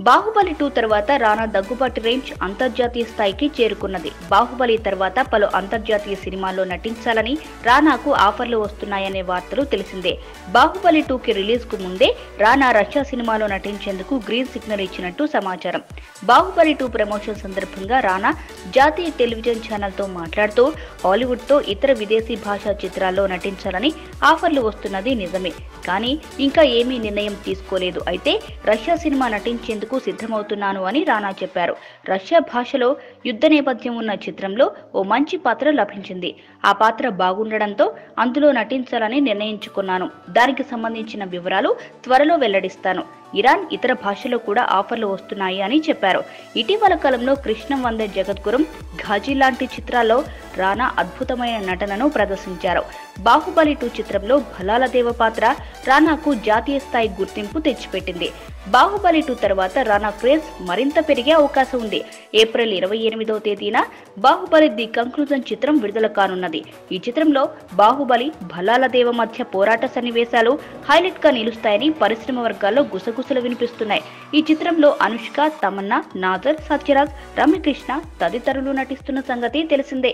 బాహుబలి 2 తర్వాత రానా దగ్గుబాటి రేంజ్ అంతర్జాతీయ స్థాయికి చేరుకున్నది. బాహుబలి తర్వాత పలు అంతర్జాతీయ సినిమాల్లో నటించాలని రానాకు ఆఫర్లు వస్తున్నాయనే వార్తలు తెలిసిందే. బాహుబలి 2కి రిలీజ్ కు ముందే రానా రష్యా సినిమాలో నటించేందుకు గ్రీన్ సిగ్నల్ ఇచ్చినట్టు సమాచారం. బాహుబలి 2 ప్రమోషన్ సందర్భంగా రానా జాతీయ టెలివిజన్ ఛానల్తో మాట్లాడుతూ హాలీవుడ్తో ఇతర విదేశీ భాషా చిత్రాల్లో నటించాలని ఆఫర్లు వస్తున్నది నిజమే, కానీ ఇంకా ఏమీ నిర్ణయం తీసుకోలేదు. అయితే రష్యా సినిమా నటించేందుకు సిద్ధమవుతున్నాను అని రానా చెప్పారు. రష్యా భాషలో యుద్ధ నేపథ్యం ఉన్న చిత్రంలో ఓ మంచి పాత్ర లభించింది. ఆ పాత్ర బాగుండడంతో అందులో నటించాలని నిర్ణయించుకున్నాను. దానికి సంబంధించిన వివరాలు త్వరలో వెల్లడిస్తాను. ఇరాన్, ఇతర భాషలో కూడా ఆఫర్లు వస్తున్నాయి అని చెప్పారు. ఇటీవల కాలంలో కృష్ణం వందే జగద్గురం, ఘాజీ లాంటి చిత్రాల్లో రానా అద్భుతమైన నటనను ప్రదర్శించారు. బాహుబలి 2 చిత్రంలో భలాల దేవ పాత్ర రానాకు జాతీయ స్థాయి గుర్తింపు తెచ్చిపెట్టింది. బాహుబలి 2 తర్వాత రానా క్రేజ్ మరింత పెరిగే అవకాశం ఉంది. ఏప్రిల్ 28వ తేదీన బాహుబలి ది కంక్లూజన్ చిత్రం విడుదల కానున్నది. ఈ చిత్రంలో బాహుబలి, భలాల దేవ మధ్య పోరాట సన్నివేశాలు హైలైట్ గా నిలుస్తాయని పరిశ్రమ వర్గాల్లో గుసగుసలు వినిపిస్తున్నాయి. ఈ చిత్రంలో అనుష్క, తమన్నా, నాజర్, సత్యరాజ్, రమ్యకృష్ణ తదితరులు నటిస్తున్న సంగతి తెలిసిందే.